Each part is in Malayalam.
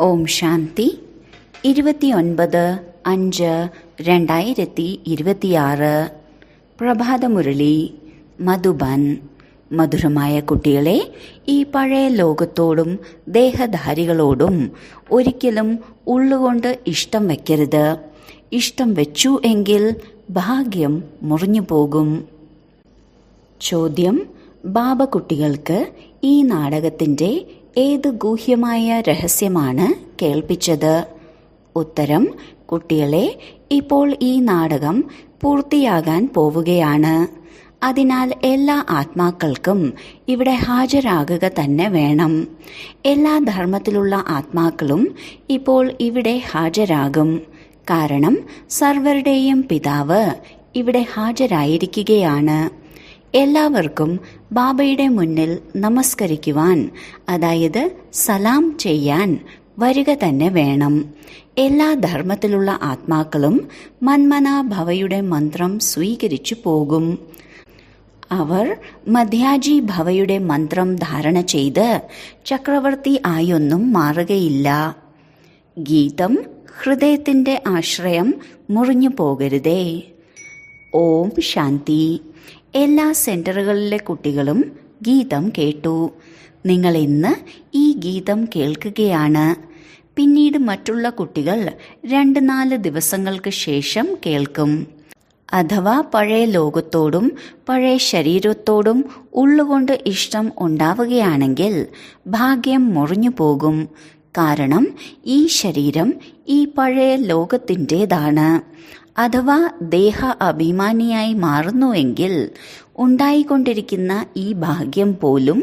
ഓം ശാന്തി. 29/5/2026 പ്രഭാതമുരളി മധുബൻ. മധുരമായ കുട്ടികളെ, ഈ പഴയ ലോകത്തോടും ദേഹധാരികളോടും ഒരിക്കലും ഉള്ളുകൊണ്ട് ഇഷ്ടം വയ്ക്കരുത്. ഇഷ്ടം വെച്ചു എങ്കിൽ ഭാഗ്യം മുറിഞ്ഞു പോകും. ചോദ്യം: ബാബ കുട്ടികൾക്ക് ഈ നാടകത്തിന്റെ ഏത് ഗൂഹ്യമായ രഹസ്യമാണ് കേൾപ്പിച്ചത്? ഉത്തരം: കുട്ടികളെ, ഇപ്പോൾ ഈ നാടകം പൂർത്തിയാകാൻ പോവുകയാണ്. അതിനാൽ എല്ലാ ആത്മാക്കൾക്കും ഇവിടെ ഹാജരാകുക തന്നെ വേണം. എല്ലാ ധർമ്മത്തിലുള്ള ആത്മാക്കളും ഇപ്പോൾ ഇവിടെ ഹാജരാകും. കാരണം സർവരുടെയും പിതാവ് ഇവിടെ ഹാജരായിരിക്കുകയാണ്. എല്ലാവർക്കും ബാബയുടെ മുന്നിൽ നമസ്കരിക്കുവാൻ, അതായത് സലാം ചെയ്യാൻ വരിക തന്നെ വേണം. എല്ലാ ധർമ്മത്തിലുള്ള ആത്മാക്കളും മന്മനാ ഭവയുടെ മന്ത്രം സ്വീകരിച്ചു പോകും. അവർ മധ്യാജി ഭവയുടെ മന്ത്രം ധാരണ ചെയ്ത് ചക്രവർത്തി ആയൊന്നും മാറുകയില്ല. ഗീതം: ഹൃദയത്തിന്റെ ആശ്രയം മുറിഞ്ഞു പോകരുതേ. ഓം ശാന്തി. എല്ലാ സെന്ററുകളിലെ കുട്ടികളും ഗീതം കേട്ടു. നിങ്ങൾ ഇന്ന് ഈ ഗീതം കേൾക്കുകയാണ്. പിന്നീട് മറ്റുള്ള കുട്ടികൾ 2-4 ദിവസങ്ങൾക്ക് ശേഷം കേൾക്കും. അഥവാ പഴയ ലോകത്തോടും പഴയ ശരീരത്തോടും ഉള്ളുകൊണ്ട് ഇഷ്ടം ഉണ്ടാവുകയാണെങ്കിൽ ഭാഗ്യം മുറിഞ്ഞു പോകും. കാരണം ഈ ശരീരം ഈ പഴയ ലോകത്തിൻ്റെതാണ്. അഥവാ ദേഹ അഭിമാനിയായി മാറുന്നുവെങ്കിൽ ഉണ്ടായിക്കൊണ്ടിരിക്കുന്ന ഈ ഭാഗ്യം പോലും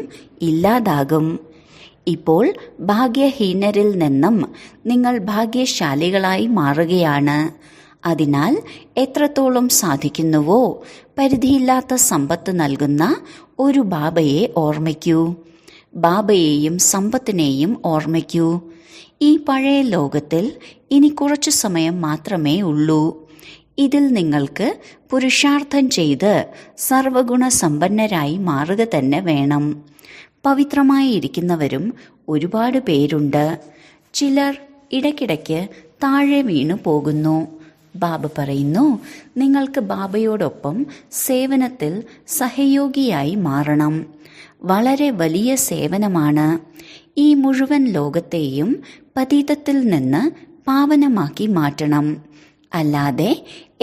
ഇല്ലാതാകും. ഇപ്പോൾ ഭാഗ്യഹീനരിൽ നിന്നും നിങ്ങൾ ഭാഗ്യശാലികളായി മാറുകയാണ്. അതിനാൽ എത്രത്തോളം സാധിക്കുന്നുവോ പരിധിയില്ലാത്ത സമ്പത്ത് നൽകുന്ന ഒരു ബാബയെ ഓർമ്മിക്കൂ. ബാബയെയും സമ്പത്തിനെയും ഓർമ്മിക്കൂ. ഈ പഴയ ലോകത്തിൽ ഇനി കുറച്ചു സമയം മാത്രമേ ഉള്ളൂ. ഇതിൽ നിങ്ങൾക്ക് പുരുഷാർത്ഥം ചെയ്ത് സർവഗുണ സമ്പന്നരായി മാറുക തന്നെ വേണം. പവിത്രമായി ഇരിക്കുന്നവരും ഒരുപാട് പേരുണ്ട്. ചിലർ ഇടയ്ക്കിടയ്ക്ക് താഴെ വീണു പോകുന്നു. ബാബ പറയുന്നു, നിങ്ങൾക്ക് ബാബയോടൊപ്പം സേവനത്തിൽ സഹയോഗിയായി മാറണം. വളരെ വലിയ സേവനമാണ്. ഈ മുഴുവൻ ലോകത്തെയും പതീതത്തിൽ നിന്ന് പാവനമാക്കി മാറ്റണം. അല്ലാതെ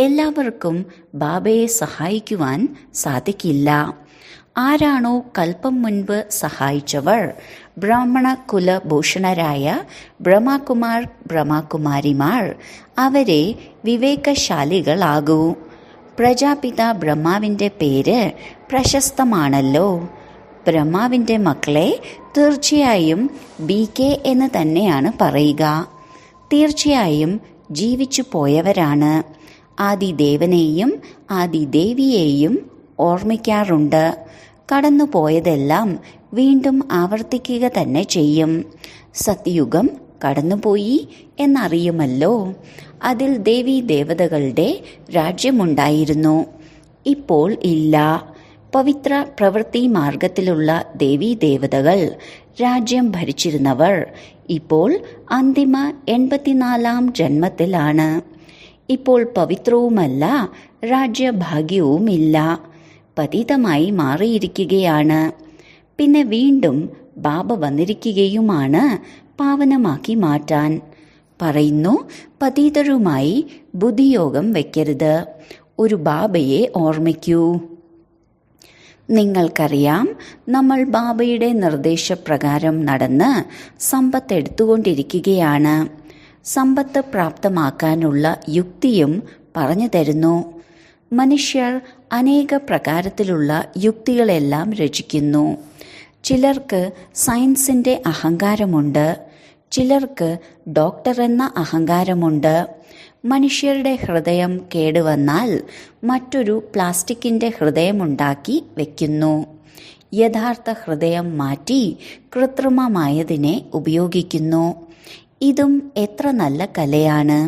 എല്ലാവർക്കും ബാബയെ സഹായിക്കുവാൻ സാധിക്കില്ല. ആരാണോ കൽപ്പം മുൻപ് സഹായിച്ചവർ, ബ്രാഹ്മണ കുലഭൂഷണരായ ബ്രഹ്മകുമാർ ബ്രഹ്മകുമാരിമാർ, അവരെ വിവേകശാലികളാകൂ. പ്രജാപിത ബ്രഹ്മാവിൻ്റെ പേര് പ്രശസ്തമാണല്ലോ. ബ്രഹ്മാവിൻ്റെ മക്കളെ തീർച്ചയായും BK എന്ന് തന്നെയാണ് പറയുക. തീർച്ചയായും ജീവിച്ചു പോയവരാണ്. ആദിദേവനെയും ആദിദേവിയെയും ഓർമ്മിക്കാറുണ്ട്. കടന്നുപോയതെല്ലാം വീണ്ടും ആവർത്തിക്കുക തന്നെ ചെയ്യും. സത്യുഗം കടന്നുപോയി എന്നറിയുമല്ലോ. അതിൽ ദേവീ ദേവതകളുടെ രാജ്യമുണ്ടായിരുന്നു. ഇപ്പോൾ ഇല്ല. പവിത്ര പ്രവൃത്തി മാർഗത്തിലുള്ള ദേവീ ദേവതകൾ രാജ്യം ഭരിച്ചിരുന്നവർ ഇപ്പോൾ അന്തിമ 84-ാം ജന്മത്തിലാണ്. ഇപ്പോൾ പവിത്രവുമല്ല, രാജ്യഭാഗ്യവുമില്ല. പതിതമായി മാറിയിരിക്കുകയാണ്. പിന്നെ വീണ്ടും ബാബ വന്നിരിക്കുകയുമാണ് പാവനമാക്കി മാറ്റാൻ. പറയുന്നു, പതിതരുമായി ബുദ്ധിയോഗം വയ്ക്കരുത്. ഒരു ബാബയെ ഓർമ്മിക്കൂ. നിങ്ങൾക്കറിയാം, നമ്മൾ ബാബയുടെ നിർദ്ദേശപ്രകാരം നടന്ന് സമ്പത്ത് എടുത്തുകൊണ്ടിരിക്കുകയാണ്. സമ്പത്ത് പ്രാപ്തമാക്കാനുള്ള യുക്തിയും പറഞ്ഞു തരുന്നു. മനുഷ്യർ അനേക പ്രകാരത്തിലുള്ള യുക്തികളെല്ലാം രചിക്കുന്നു. ചിലർക്ക് സയൻസിൻ്റെ അഹങ്കാരമുണ്ട്. ചിലർക്ക് ഡോക്ടർ എന്ന അഹങ്കാരമുണ്ട്. മനുഷ്യരുടെ ഹൃദയം കേടുവന്നാൽ മറ്റൊരു പ്ലാസ്റ്റിക്കിൻ്റെ ഹൃദയമുണ്ടാക്കി വയ്ക്കുന്നു. യഥാർത്ഥ ഹൃദയം മാറ്റി കൃത്രിമമായതിനെ ഉപയോഗിക്കുന്നു. ഇതും എത്ര നല്ല കലയാണ്.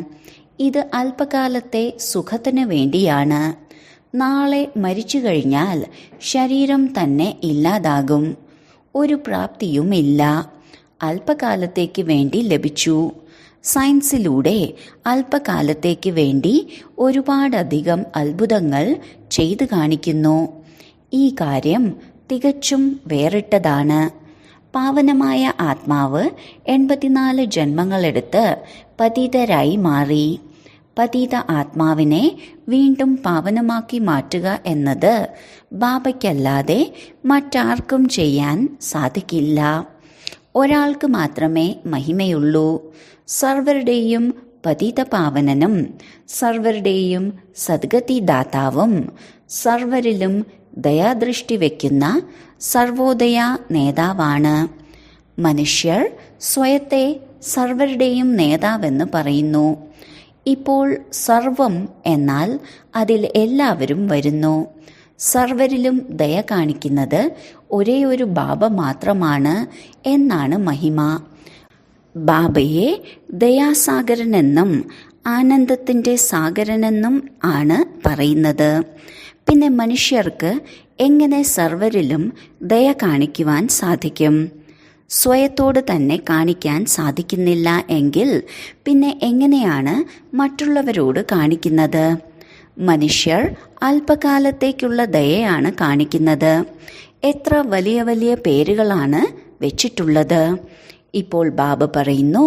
ഇത് അല്പകാലത്തെ സുഖത്തിന് വേണ്ടിയാണ്. നാളെ മരിച്ചു കഴിഞ്ഞാൽ ശരീരം തന്നെ ഇല്ലാതാകും. ഒരു പ്രാപ്തിയുമില്ല. അല്പകാലത്തേക്ക് വേണ്ടി ലഭിച്ചു. സയൻസിലൂടെ അല്പകാലത്തേക്ക് വേണ്ടി ഒരുപാടധികം അത്ഭുതങ്ങൾ ചെയ്തു കാണിക്കുന്നു. ഈ കാര്യം തികച്ചും വേറിട്ടതാണ്. പാവനമായ ആത്മാവ് 84 ജന്മങ്ങളെടുത്ത് പതിതരായി മാറി. പതിത ആത്മാവിനെ വീണ്ടും പാവനമാക്കി മാറ്റുക എന്നത് ബാബയ്ക്കല്ലാതെ മറ്റാർക്കും ചെയ്യാൻ സാധിക്കില്ല. ഒരാൾക്ക് മാത്രമേ മഹിമയുള്ളൂ. സർവരുടെയും പതിത പാവനനും സർവരുടെയും സദ്ഗതിദാതാവും സർവരിലും ദയാദൃഷ്ടി വയ്ക്കുന്ന സർവോദയ നേതാവാണ്. മനുഷ്യർ സ്വയത്തെ സർവരുടെയും നേതാവെന്ന് പറയുന്നു. ഇപ്പോൾ സർവം എന്നാൽ അതിൽ എല്ലാവരും വരുന്നു. സർവരിലും ദയ കാണിക്കുന്നത് ഒരേ ഒരു ബാബ മാത്രമാണ് എന്നാണ് മഹിമ. ബാബയെ ദയാസാഗരനെന്നും ആനന്ദത്തിൻ്റെ സാഗരനെന്നും ആണ് പറയുന്നത്. പിന്നെ മനുഷ്യർക്ക് എങ്ങനെ സർവരിലും ദയ കാണിക്കുവാൻ സാധിക്കും? സ്വയത്തോട് തന്നെ കാണിക്കാൻ സാധിക്കുന്നില്ല എങ്കിൽ പിന്നെ എങ്ങനെയാണ് മറ്റുള്ളവരോട് കാണിക്കുന്നത്? മനുഷ്യർ അല്പകാലത്തേക്കുള്ള ദയയാണ് കാണിക്കുന്നത്. എത്ര വലിയ വലിയ പേരുകളാണ് വെച്ചിട്ടുള്ളത്. ഇപ്പോൾ ബാബ പറയുന്നു,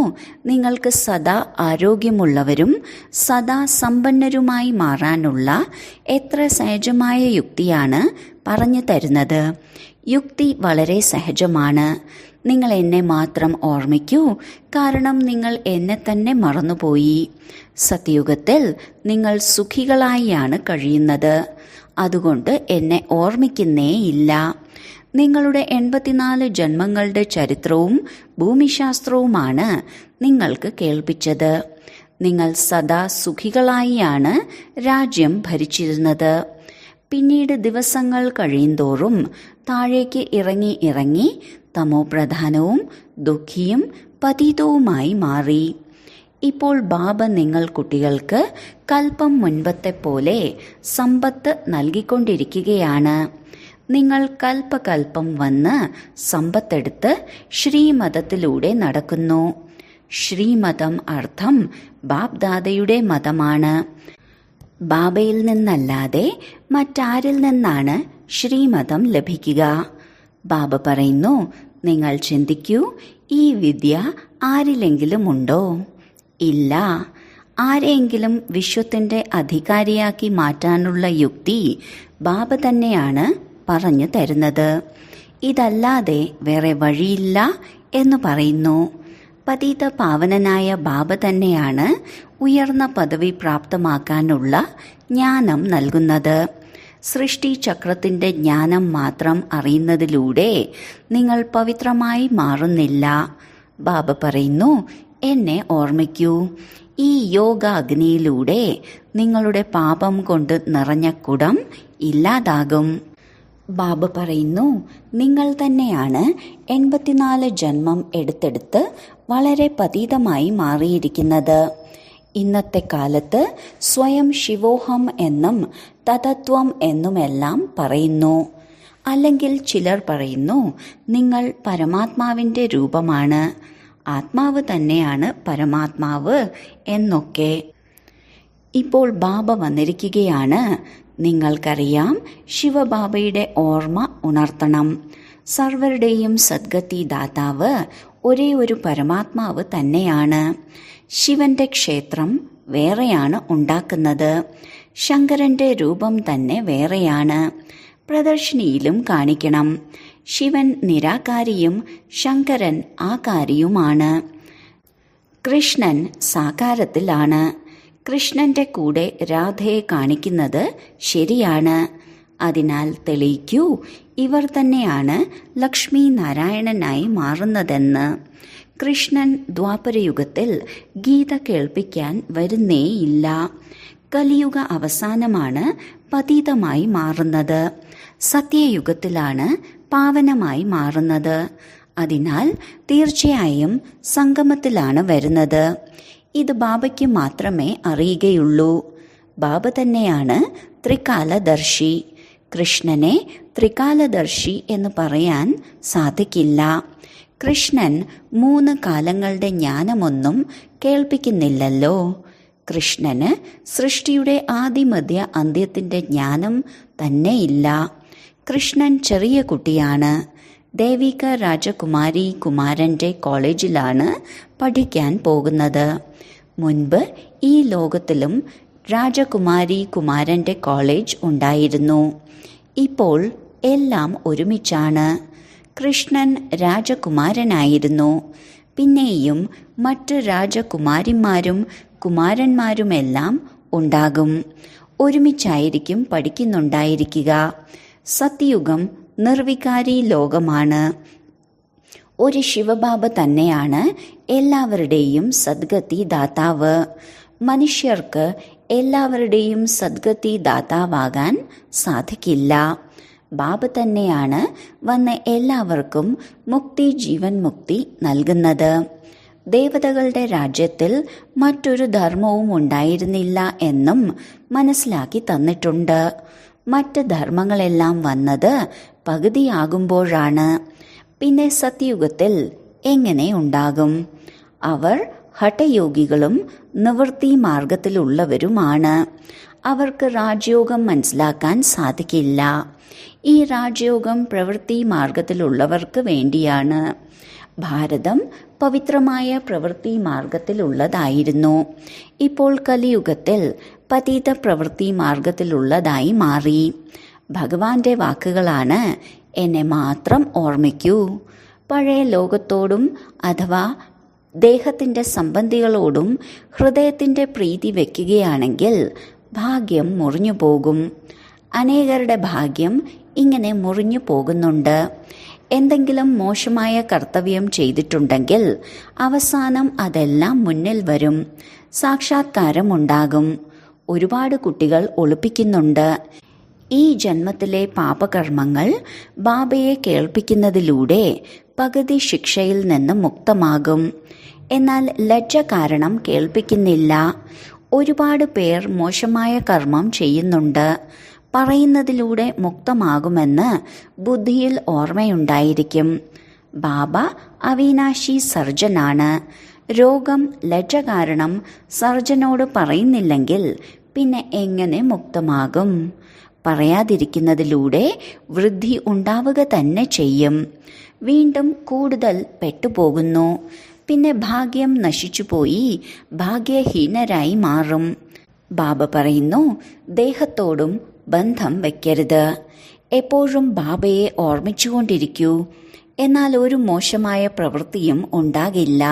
നിങ്ങൾക്ക് സദാ ആരോഗ്യമുള്ളവരും സദാ സമ്പന്നരുമായി മാറാനുള്ള എത്ര സഹജമായ യുക്തിയാണ് പറഞ്ഞു തരുന്നത്. യുക്തി വളരെ സഹജമാണ്. നിങ്ങൾ എന്നെ മാത്രം ഓർമ്മിക്കൂ, കാരണം നിങ്ങൾ എന്നെ തന്നെ മറന്നുപോയി. സത്യയുഗത്തിൽ നിങ്ങൾ സുഖികളായാണ് കഴിയുന്നത്. അതുകൊണ്ട് എന്നെ ഓർമ്മിക്കുന്നേയില്ല. നിങ്ങളുടെ 84 ജന്മങ്ങളുടെ ചരിത്രവും ഭൂമിശാസ്ത്രവുമാണ് നിങ്ങൾക്ക് കേൾപ്പിച്ചത്. നിങ്ങൾ സദാ സുഖികളായാണ് രാജ്യം ഭരിച്ചിരുന്നത്. പിന്നീട് ദിവസങ്ങൾ കഴിയുന്തോറും താഴേക്ക് ഇറങ്ങി ഇറങ്ങി തമോപ്രധാനവും ദുഃഖിയും പതിതവുമായി മാറി. ഇപ്പോൾ ബാബ നിങ്ങൾ കുട്ടികൾക്ക് കൽപ്പം മുൻപത്തെ പോലെ സമ്പത്ത് നൽകിക്കൊണ്ടിരിക്കുകയാണ്. നിങ്ങൾ കൽപ്പകൽപ്പം വന്ന് സമ്പത്തെടുത്ത് ശ്രീമതത്തിലൂടെ നടക്കുന്നു. ശ്രീമതം അർത്ഥം ബാബ്ദാദയുടെ മതമാണ്. ബാബയിൽ നിന്നല്ലാതെ മറ്റാരിൽ നിന്നാണ് ശ്രീമതം ലഭിക്കുക? ബാബ പറയുന്നു, നിങ്ങൾ ചിന്തിക്കൂ, ഈ വിദ്യ ആരിലെങ്കിലും ഉണ്ടോ? ഇല്ല. ആരെയെങ്കിലും വിശ്വത്തിന്റെ അധികാരിയാക്കി മാറ്റാനുള്ള യുക്തി ബാബ തന്നെയാണ് പറഞ്ഞു തരുന്നത്. ഇതല്ലാതെ വേറെ വഴിയില്ല എന്ന് പറയുന്നു. പതിത പാവനനായ ബാബ തന്നെയാണ് ഉയർന്ന പദവി പ്രാപ്തമാക്കാനുള്ള ജ്ഞാനം നൽകുന്നത്. സൃഷ്ടി ചക്രത്തിന്റെ ജ്ഞാനം മാത്രം അറിയുന്നതിലൂടെ നിങ്ങൾ പവിത്രമായി മാറുന്നില്ല. ബാബ പറയുന്നു, എന്നെ ഓർമ്മിക്കൂ. ഈ യോഗാഗ്നിയിലൂടെ നിങ്ങളുടെ പാപം കൊണ്ട് നിറഞ്ഞ കുടം ഇല്ലാതാകും. ബാബ പറയുന്നു, നിങ്ങൾ തന്നെയാണ് 84 ജന്മം എടുത്തെടുത്ത് വളരെ പതീതമായി മാറിയിരിക്കുന്നത്. ഇന്നത്തെ കാലത്ത് സ്വയം ശിവോഹം എന്നും തതത്വം എന്നുമെല്ലാം പറയുന്നു. അല്ലെങ്കിൽ ചിലർ പറയുന്നു, നിങ്ങൾ പരമാത്മാവിന്റെ രൂപമാണ്, ആത്മാവ് തന്നെയാണ് പരമാത്മാവ് എന്നൊക്കെ. ഇപ്പോൾ ബാബ വന്നിരിക്കുകയാണ്. നിങ്ങൾക്കറിയാം, ശിവബാബയുടെ ഓർമ്മ ഉണർത്തണം. സർവരുടെയും സദ്ഗതി ദാതാവ് ഒരേ ഒരു പരമാത്മാവ് തന്നെയാണ്. ശിവന്റെ ക്ഷേത്രം വേറെയാണ് ഉണ്ടാക്കുന്നത്. ശങ്കരന്റെ രൂപം തന്നെ വേറെയാണ്. പ്രദർശിനിയിലും കാണിക്കണം. ശിവൻ നിരാകാരിയും ശങ്കരൻ ആകാരിയുമാണ്. കൃഷ്ണൻ സാകാരത്തിലാണ്. കൃഷ്ണന്റെ കൂടെ രാധയെ കാണിക്കുന്നത് ശരിയാണ്. അതിനാൽ തെളിയിക്കൂ, ഇവർ തന്നെയാണ് ലക്ഷ്മി നാരായണനായി മാറുന്നതെന്ന്. കൃഷ്ണൻ ദ്വാപരയുഗത്തിൽ ഗീത കേൾപ്പിക്കാൻ വരുന്നേയില്ല. കലിയുഗ അവസാനമാണ് പതീതമായി മാറുന്നത്. സത്യയുഗത്തിലാണ് പാവനമായി മാറുന്നത്. അതിനാൽ തീർച്ചയായും സംഗമത്തിലാണ് വരുന്നത്. ഇത് ബാബയ്ക്ക് മാത്രമേ അറിയുകയുള്ളൂ. ബാബ തന്നെയാണ് ത്രികാലദർശി. കൃഷ്ണനെ ത്രികാലദർശി എന്ന് പറയാൻ സാധിക്കില്ല. കൃഷ്ണൻ 3 കാലങ്ങളുടെ ജ്ഞാനമൊന്നും കേൾപ്പിക്കുന്നില്ലല്ലോ. കൃഷ്ണന് സൃഷ്ടിയുടെ ആദിമധ്യ അന്ത്യത്തിന്റെ ജ്ഞാനം തന്നെയില്ല. കൃഷ്ണൻ ചെറിയ കുട്ടിയാണ്. ദേവിക രാജകുമാരി കുമാരന്റെ കോളേജിലാണ് പഠിക്കാൻ പോകുന്നത്. മുൻപ് ഈ ലോകത്തിലും രാജകുമാരി കുമാരന്റെ കോളേജ് ഉണ്ടായിരുന്നു. ഇപ്പോൾ എല്ലാം ഒരുമിച്ചാണ്. കൃഷ്ണൻ രാജകുമാരനായിരുന്നു. പിന്നെയും മറ്റ് രാജകുമാരിമാരും കുമാരന്മാരുമെല്ലാം ഉണ്ടാകും. ഒരുമിച്ചായിരിക്കും പഠിക്കുന്നുണ്ടായിരിക്കുക. സത്യയുഗം നിർവികാരി ലോകമാണ്. ഒരു ശിവബാബ തന്നെയാണ് എല്ലാവരുടെയും സദ്ഗതി ദാതാവ്. മനുഷ്യർക്ക് എല്ലാവരുടെയും സദ്ഗതി ദാതാവാകാൻ സാധിക്കില്ല. ബാബ തന്നെയാണ് വന്ന് എല്ലാവർക്കും മുക്തി, ജീവൻ മുക്തി നൽകുന്നത്. ദേവതകളുടെ രാജ്യത്തിൽ മറ്റൊരു ധർമ്മവും ഉണ്ടായിരുന്നില്ല എന്നും മനസ്സിലാക്കി തന്നിട്ടുണ്ട്. മറ്റ് ധർമ്മങ്ങളെല്ലാം വന്നത് പകുതിയാകുമ്പോഴാണ്. പിന്നെ സത്യയുഗത്തിൽ എങ്ങനെ ഉണ്ടാകും? അവർ ഹഠയോഗികളും നിവൃത്തി മാർഗത്തിലുള്ളവരുമാണ്. അവർക്ക് രാജയോഗം മനസ്സിലാക്കാൻ സാധിക്കില്ല. ഈ രാജയോഗം പ്രവൃത്തി മാർഗത്തിലുള്ളവർക്ക് വേണ്ടിയാണ്. ഭാരതം പവിത്രമായ പ്രവൃത്തി മാർഗത്തിലുള്ളതായിരുന്നു. ഇപ്പോൾ കലിയുഗത്തിൽ പതീത പ്രവൃത്തി മാർഗത്തിലുള്ളതായി മാറി. ഭഗവാന്റെ വാക്കുകളാണ്, എന്നെ മാത്രം ഓർമ്മിക്കൂ. പഴയ ലോകത്തോടും അഥവാ ദേഹത്തിന്റെ സംബന്ധികളോടും ഹൃദയത്തിന്റെ പ്രീതി വയ്ക്കുകയാണെങ്കിൽ ഭാഗ്യം മുറിഞ്ഞു പോകും. അനേകരുടെ ഭാഗ്യം ഇങ്ങനെ മുറിഞ്ഞു പോകുന്നുണ്ട്. എന്തെങ്കിലും മോശമായ കർത്തവ്യം ചെയ്തിട്ടുണ്ടെങ്കിൽ അവസാനം അതെല്ലാം മുന്നിൽ വരും. സാക്ഷാത്കാരമുണ്ടാകും. ഒരുപാട് കുട്ടികൾ ഒളിപ്പിക്കുന്നുണ്ട്. ഈ ജന്മത്തിലെ പാപകർമ്മങ്ങൾ ബാബയെ കേൾപ്പിക്കുന്നതിലൂടെ പകുതി ശിക്ഷയിൽ നിന്ന് മുക്തമാകും. എന്നാൽ ലജ്ജ കാരണം കേൾപ്പിക്കുന്നില്ല. ഒരുപാട് പേർ മോശമായ കർമ്മം ചെയ്യുന്നുണ്ട്. പറയുന്നതിലൂടെ മുക്തമാകുമെന്ന് ബുദ്ധിയിൽ ഓർമ്മയുണ്ടായിരിക്കും. ബാബ അവിനാശി സർജനാണ്. രോഗം ലജ്ജ കാരണം സർജനോട് പറയുന്നില്ലെങ്കിൽ പിന്നെ എങ്ങനെ മുക്തമാകും? പറയാതിരിക്കുന്നതിലൂടെ വൃദ്ധി ഉണ്ടാവുക തന്നെ ചെയ്യും. വീണ്ടും കൂടുതൽ പെട്ടുപോകുന്നു. പിന്നെ ഭാഗ്യം നശിച്ചുപോയി ഭാഗ്യഹീനരായി മാറും. ബാബ പറയുന്നു, ദേഹത്തോടും ബന്ധം വയ്ക്കരുത്. എപ്പോഴും ബാബയെ ഓർമ്മിച്ചുകൊണ്ടിരിക്കൂ. എന്നാൽ ഒരു മോശമായ പ്രവൃത്തിയും ഉണ്ടാകില്ല.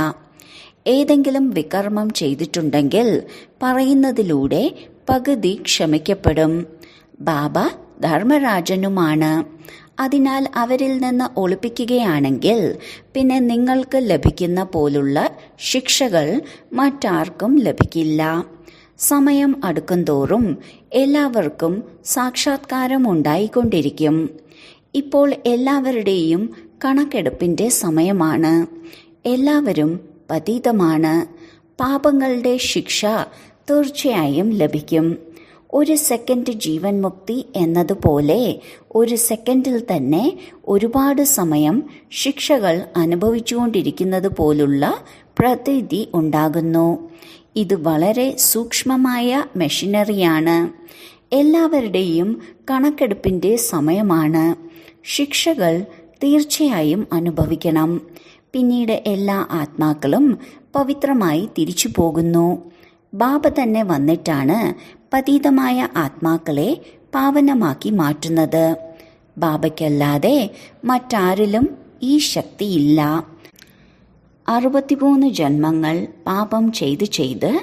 ഏതെങ്കിലും വികർമ്മം ചെയ്തിട്ടുണ്ടെങ്കിൽ പറയുന്നതിലൂടെ പകുതി ക്ഷമിക്കപ്പെടും. ബാബ ധർമ്മരാജനുമാണ്. അതിനാൽ അവരിൽ നിന്ന് ഒളിപ്പിക്കുകയാണെങ്കിൽ പിന്നെ നിങ്ങൾക്ക് ലഭിക്കുന്ന പോലുള്ള ശിക്ഷകൾ മറ്റാർക്കും ലഭിക്കില്ല. സമയം അടുക്കുംതോറും എല്ലാവർക്കും സാക്ഷാത്കാരം ഉണ്ടായിക്കൊണ്ടിരിക്കും. ഇപ്പോൾ എല്ലാവരുടെയും കണക്കെടുപ്പിന്റെ സമയമാണ്. എല്ലാവരും പതീതമാണ്. പാപങ്ങളുടെ ശിക്ഷ തീർച്ചയായും ലഭിക്കും. ഒരു സെക്കൻഡ് ജീവൻ മുക്തി എന്നതുപോലെ ഒരു സെക്കൻഡിൽ തന്നെ ഒരുപാട് സമയം ശിക്ഷകൾ അനുഭവിച്ചുകൊണ്ടിരിക്കുന്നത് പോലുള്ള പ്രതീതി ഉണ്ടാകുന്നു. ഇത് വളരെ സൂക്ഷ്മമായ മെഷീനറിയാണ്. എല്ലാവരുടെയും കണക്കെടുപ്പിന്റെ സമയമാണ്. ശിക്ഷകൾ തീർച്ചയായും അനുഭവിക്കണം. പിന്നീട് എല്ലാ ആത്മാക്കളും പവിത്രമായി തിരിച്ചു പോകുന്നു. ബാബ തന്നെ വന്നിട്ടാണ് പതീതമായ ആത്മാക്കളെ പാവനമാക്കി മാറ്റുന്നത്. ബാബയ്ക്കല്ലാതെ മറ്റാരിലും ഈ ശക്തിയില്ല. 63 ജന്മങ്ങൾ പാപം ചെയ്ത്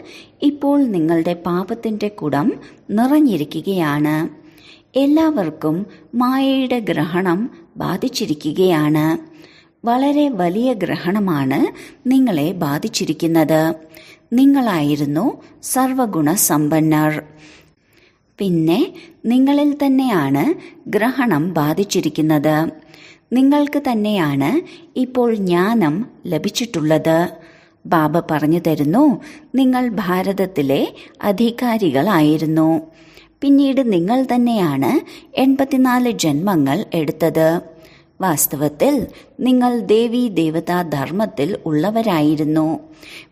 ഇപ്പോൾ നിങ്ങളുടെ പാപത്തിന്റെ കുടം നിറഞ്ഞിരിക്കുകയാണ്. എല്ലാവർക്കും മായയുടെ ഗ്രഹണം ബാധിച്ചിരിക്കുകയാണ്. വളരെ വലിയ ഗ്രഹണമാണ് നിങ്ങളെ ബാധിച്ചിരിക്കുന്നത്. നിങ്ങളായിരുന്നു സർവഗുണ സമ്പന്നർ. പിന്നെ നിങ്ങളിൽ തന്നെയാണ് ഗ്രഹണം ബാധിച്ചിരിക്കുന്നത്. നിങ്ങൾക്ക് തന്നെയാണ് ഇപ്പോൾ ജ്ഞാനം ലഭിച്ചിട്ടുള്ളത്. ബാബ പറഞ്ഞു തരുന്നു, നിങ്ങൾ ഭാരതത്തിലെ അധികാരികളായിരുന്നു. പിന്നീട് നിങ്ങൾ തന്നെയാണ് 84 ജന്മങ്ങൾ എടുത്തത്. വാസ്തവത്തിൽ നിങ്ങൾ ദേവീ ദേവതാ ധർമ്മത്തിൽ ഉള്ളവരായിരുന്നു.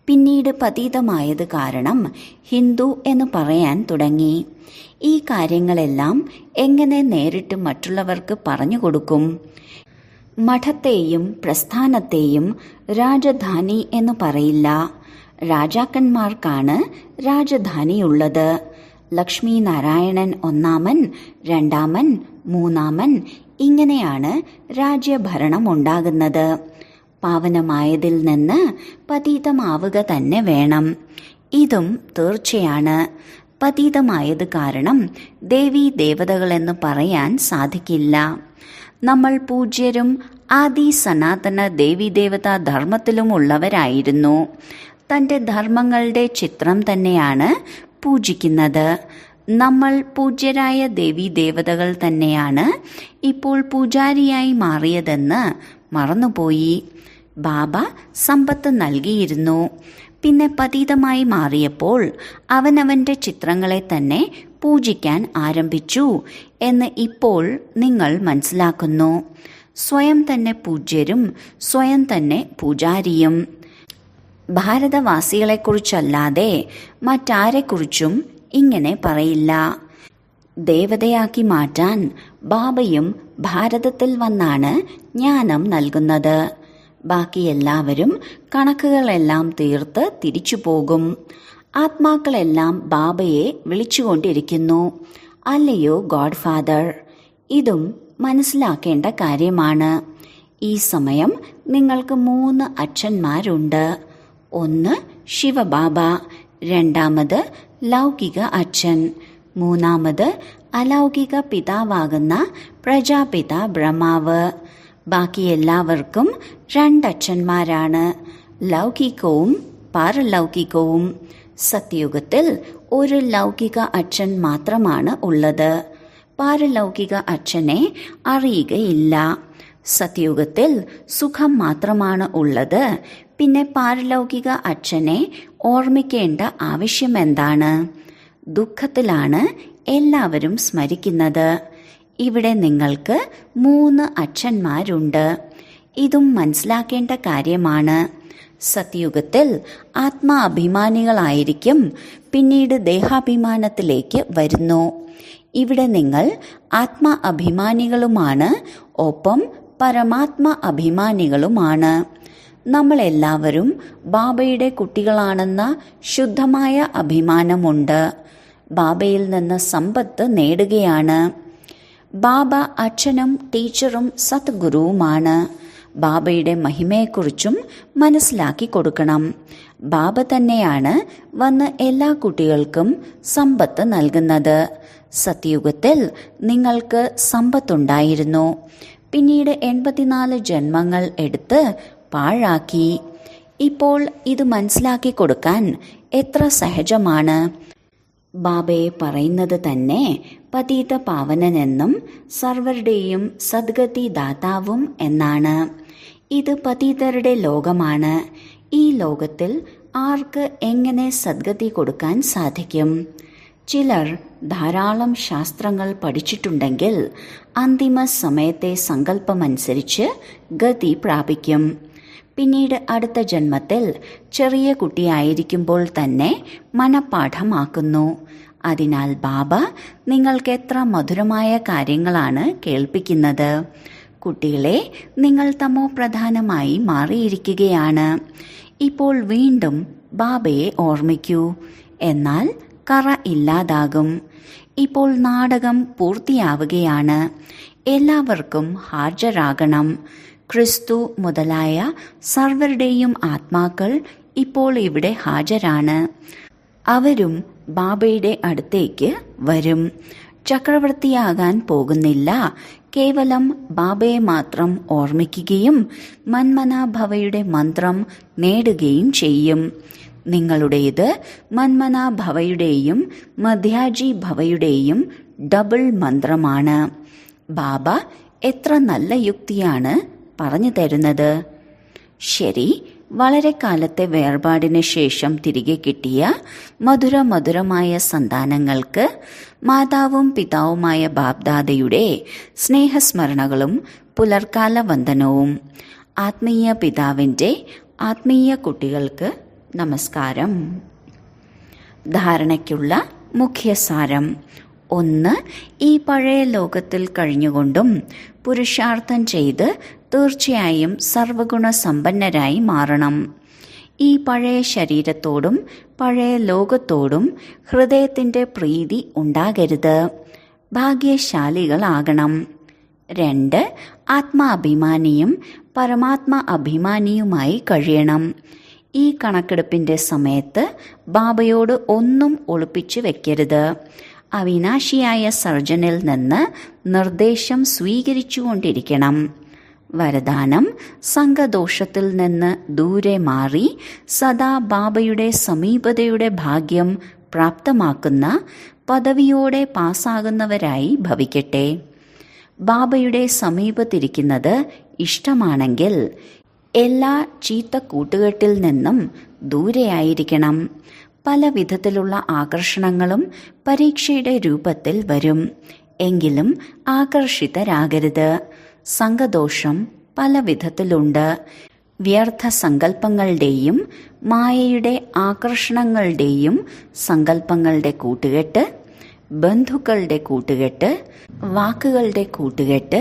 പിന്നീട് പതീതമായത് കാരണം ഹിന്ദു എന്ന് പറയാൻ തുടങ്ങി. ഈ കാര്യങ്ങളെല്ലാം എങ്ങനെ നേരിട്ട് മറ്റുള്ളവർക്ക് പറഞ്ഞു കൊടുക്കും? മഠത്തെയും പ്രസ്ഥാനത്തെയും രാജധാനി എന്ന് പറയില്ല. രാജാക്കന്മാർക്കാണ് രാജധാനിയുള്ളത്. ലക്ഷ്മി നാരായണൻ ഒന്നാമൻ, രണ്ടാമൻ, മൂന്നാമൻ, ഇങ്ങനെയാണ് രാജ്യഭരണം ഉണ്ടാകുന്നത്. പാവനമായതിൽ നിന്ന് പതീതമാവുക തന്നെ വേണം. ഇതും തീർച്ചയാണ്. പതീതമായത് കാരണം ദേവീ ദേവതകളെന്ന് പറയാൻ സാധിക്കില്ല. നമ്മൾ പൂജ്യരും ആദി സനാതന ദേവീദേവതാ ധർമ്മത്തിലുമുള്ളവരായിരുന്നു. തന്റെ ധർമ്മങ്ങളുടെ ചിത്രം തന്നെയാണ് പൂജിക്കുന്നത്. നമ്മൾ പൂജ്യരായ ദേവീദേവതകൾ തന്നെയാണ് ഇപ്പോൾ പൂജാരിയായി മാറിയതെന്ന് മറന്നുപോയി. ബാബ സമ്പത്ത് നൽകിയിരുന്നു. പിന്നെ പതീതമായി മാറിയപ്പോൾ അവനവന്റെ ചിത്രങ്ങളെ തന്നെ പൂജിക്കാൻ ആരംഭിച്ചു എന്ന് ഇപ്പോൾ നിങ്ങൾ മനസ്സിലാക്കുന്നു. സ്വയം തന്നെ പൂജ്യരും സ്വയം തന്നെ പൂജാരിയും. ഭാരതവാസികളെക്കുറിച്ചല്ലാതെ മറ്റാരെക്കുറിച്ചും ഇങ്ങനെ പറയില്ല. ദേവതയാക്കി മാറ്റാൻ ബാബയും ഭാരതത്തിൽ വന്നാണ് ജ്ഞാനം നൽകുന്നത്. ബാക്കി എല്ലാവരും കണക്കുകളെല്ലാം തീർത്ത് തിരിച്ചു പോകും. ആത്മാക്കളെല്ലാം ബാബയെ വിളിച്ചുകൊണ്ടിരിക്കുന്നു, അല്ലയോ ഗോഡ് ഫാദർ. ഇതും മനസ്സിലാക്കേണ്ട കാര്യമാണ്. ഈ സമയം നിങ്ങൾക്ക് 3 അച്ഛന്മാരുണ്ട്. ഒന്ന് ശിവബാബ, രണ്ടാമത് ലൗകിക അച്ഛൻ, മൂന്നാമത് അലൗകിക പിതാവാകുന്ന പ്രജാപിത ബ്രഹ്മാവ്. ബാക്കി എല്ലാവർക്കും 2 അച്ഛന്മാരാണ്, ലൗകികവും പാരലൗകികവും. സത്യയുഗത്തിൽ ഒരു ലൗകിക അച്ഛൻ മാത്രമാണ് ഉള്ളത്. പാരലൗകിക അച്ഛനെ അറിയുകയില്ല. സത്യയുഗത്തിൽ സുഖം മാത്രമാണ് ഉള്ളത്. പിന്നെ പാരലൗകിക അച്ഛനെ ഓർമ്മിക്കേണ്ട ആവശ്യമെന്താണ്? ദുഃഖത്തിലാണ് എല്ലാവരും സ്മരിക്കുന്നത്. ഇവിടെ നിങ്ങൾക്ക് 3 അച്ഛന്മാരുണ്ട്. ഇതും മനസ്സിലാക്കേണ്ട കാര്യമാണ്. സത്യയുഗത്തിൽ ആത്മാഭിമാനികളായിരിക്കും, പിന്നീട് ദേഹാഭിമാനത്തിലേക്ക് വരുന്നു. ഇവിടെ നിങ്ങൾ ആത്മാ അഭിമാനികളുമാണ്, ഒപ്പം പരമാത്മ അഭിമാനികളുമാണ്. നമ്മളെല്ലാവരും ബാബയുടെ കുട്ടികളാണെന്ന ശുദ്ധമായ അഭിമാനമുണ്ട്. ബാബയിൽ നിന്ന് സമ്പത്ത് നേടുകയാണ്. ബാബ അച്ഛനും ടീച്ചറും സദ്ഗുരുവുമാണ്. ബാബയുടെ മഹിമയെക്കുറിച്ചും മനസ്സിലാക്കി കൊടുക്കണം. ബാബ തന്നെയാണ് വന്ന് എല്ലാ കുട്ടികൾക്കും സമ്പത്ത് നൽകുന്നത്. സത്യയുഗത്തിൽ നിങ്ങൾക്ക് സമ്പത്തുണ്ടായിരുന്നു, പിന്നീട് 84 ജന്മങ്ങൾ എടുത്ത് പാഴാക്കി. ഇപ്പോൾ ഇത് മനസ്സിലാക്കി കൊടുക്കാൻ എത്ര സഹജമാണ്. ബാബയെ പറയുന്നത് തന്നെ പതീത പാവനനെന്നും സർവരുടെയും സദ്ഗതി ദാതാവും എന്നാണ്. ഇത് പതീതരുടെ ലോകമാണ്. ഈ ലോകത്തിൽ ആർക്ക് എങ്ങനെ സദ്ഗതി കൊടുക്കാൻ സാധിക്കും? ചിലർ ധാരാളം ശാസ്ത്രങ്ങൾ പഠിച്ചിട്ടുണ്ടെങ്കിൽ അന്തിമ സമയത്തെ സങ്കല്പമനുസരിച്ച് ഗതി പ്രാപിക്കും. പിന്നീട് അടുത്ത ജന്മത്തിൽ ചെറിയ കുട്ടിയായിരിക്കുമ്പോൾ തന്നെ മനഃപാഠമാക്കുന്നു. അതിനാൽ ബാബ നിങ്ങൾക്ക് എത്ര മധുരമായ കാര്യങ്ങളാണ് കേൾപ്പിക്കുന്നത്. കുട്ടികളെ, നിങ്ങൾ തമോ പ്രധാനമായി മാറിയിരിക്കുകയാണ്. ഇപ്പോൾ വീണ്ടും ബാബയെ ഓർമ്മിക്കൂ, എന്നാൽ കറ ഇല്ലാതാകും. ഇപ്പോൾ നാടകം പൂർത്തിയാവുകയാണ്. എല്ലാവർക്കും ഹാജരാകണം. ക്രിസ്തു മുതലായ സർവരുടെയും ആത്മാക്കൾ ഇപ്പോൾ ഇവിടെ ഹാജരാണ്. അവരും ബാബയുടെ അടുത്തേക്ക് വരും. ചക്രവർത്തിയാകാൻ പോകുന്നില്ല, കേവലം ബാബയെ മാത്രം ഓർമ്മിക്കുകയും മന്മനാഭവയുടെ മന്ത്രം നേടുകയും ചെയ്യും. നിങ്ങളുടേത് മന്മനാഭവയുടെയും മധ്യാജി ഭവയുടെയും ഡബിൾ മന്ത്രമാണ്. ബാബ എത്ര നല്ല യുക്തിയാണ് പറഞ്ഞു തരുന്നത്. ശരി, വളരെ കാലത്തെ വേർപാടിന് ശേഷം തിരികെ കിട്ടിയ മധുരമായ സന്താനങ്ങൾക്ക് മാതാവും പിതാവുമായ ബാബ്ദാദയുടെ സ്നേഹസ്മരണകളും പുലർക്കാല വന്ദനവും. ആത്മീയ പിതാവിൻ്റെ ആത്മീയ കുട്ടികൾക്ക് നമസ്കാരം. ധാരണയ്ക്കുള്ള മുഖ്യസാരം. 1. ഈ പഴയ ലോകത്തിൽ കഴിഞ്ഞുകൊണ്ടും പുരുഷാർത്ഥം ചെയ്ത് തീർച്ചയായും സർവഗുണ സമ്പന്നരായി മാറണം. ഈ പഴയ ശരീരത്തോടും പഴയ ലോകത്തോടും ഹൃദയത്തിൻ്റെ പ്രീതി ഉണ്ടാകരുത്. ഭാഗ്യശാലികളാകണം. 2. ആത്മാഭിമാനിയും പരമാത്മ അഭിമാനിയുമായി കഴിയണം. ഈ കണക്കെടുപ്പിൻ്റെ സമയത്ത് ബാബയോട് ഒന്നും ഒളിപ്പിച്ചു വെക്കരുത്. അവിനാശിയായ സർജനിൽ നിന്ന് നിർദ്ദേശം സ്വീകരിച്ചുകൊണ്ടിരിക്കണം. വരദാനം: സംഘദോഷത്തിൽ നിന്ന് ദൂരെ മാറി സദാ ബാബയുടെ സമീപതയുടെ ഭാഗ്യം പ്രാപ്തമാക്കുന്ന പദവിയോടെ പാസ്സാകുന്നവരായി ഭവിക്കട്ടെ. ബാബയുടെ സമീപത്തിരിക്കുന്നത് ഇഷ്ടമാണെങ്കിൽ എല്ലാ ചീത്ത കൂട്ടുകെട്ടിൽ നിന്നും ദൂരെയായിരിക്കണം. പല വിധത്തിലുള്ള ആകർഷണങ്ങളും പരീക്ഷയുടെ രൂപത്തിൽ വരും. എങ്കിലും ആകർഷിതരാകരുത്. സംഘദോഷം പല വിധത്തിലുണ്ട്. വ്യർത്ഥ സങ്കല്പങ്ങളുടെയും മായയുടെ ആകർഷണങ്ങളുടെയും സങ്കല്പങ്ങളുടെ കൂട്ടുകെട്ട്, ബന്ധുക്കളുടെ കൂട്ടുകെട്ട്, വാക്കുകളുടെ കൂട്ടുകെട്ട്,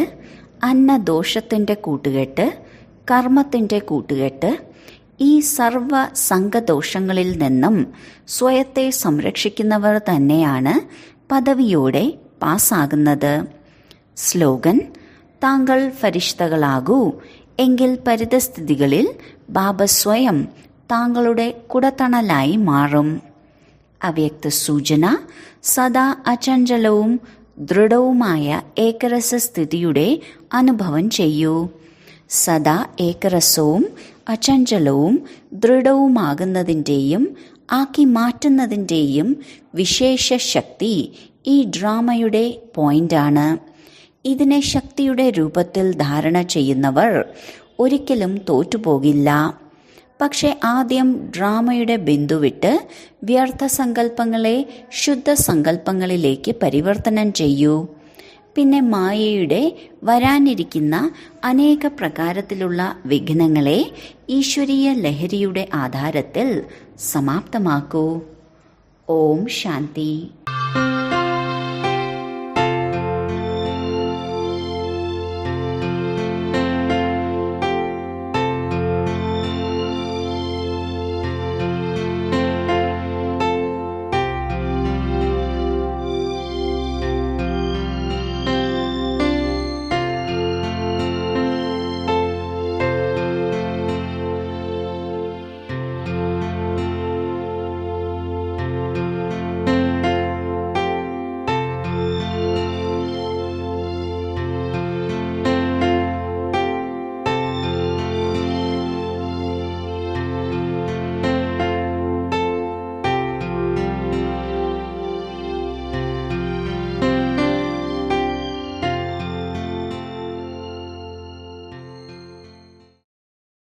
അന്നദോഷത്തിൻ്റെ കൂട്ടുകെട്ട്, കർമ്മത്തിൻ്റെ കൂട്ടുകെട്ട്. ഈ സർവ സംഘദോഷങ്ങളിൽ നിന്നും സ്വയത്തെ സംരക്ഷിക്കുന്നവർ തന്നെയാണ് പദവിയോടെ പാസ്സാകുന്നത്. സ്ലോഗൻ: താങ്കൾ ഫരിഷ്തകളാകൂ, എങ്കിൽ പരിതസ്ഥിതികളിൽ ബാബ സ്വയം താങ്കളുടെ കുടത്തണലായി മാറും. അവ്യക്ത സൂചന: സദാ അചഞ്ചലവും ദൃഢവുമായ ഏകരസസ്ഥിതിയുടെ അനുഭവം ചെയ്യൂ. സദാ ഏകരസവും അചഞ്ചലവും ദൃഢവുമാകുന്നതിൻ്റെയും ആക്കി മാറ്റുന്നതിൻ്റെയും വിശേഷ ശക്തി ഈ ഡ്രാമയുടെ പോയിന്റാണ്. ഇതിനെ ശക്തിയുടെ രൂപത്തിൽ ധാരണ ചെയ്യുന്നവർ ഒരിക്കലും തോറ്റുപോകില്ല. പക്ഷെ ആദ്യം ഡ്രാമയുടെ ബിന്ദുവിട്ട് വ്യർത്ഥ സങ്കല്പങ്ങളെ ശുദ്ധ സങ്കല്പങ്ങളിലേക്ക് പരിവർത്തനം ചെയ്യൂ. പിന്നെ മായയുടെ വരാനിരിക്കുന്ന അനേക പ്രകാരത്തിലുള്ള വിഘ്നങ്ങളെ ഈശ്വരീയ ലഹരിയുടെ ആധാരത്തിൽ സമാപ്തമാക്കൂ. ഓം ശാന്തി.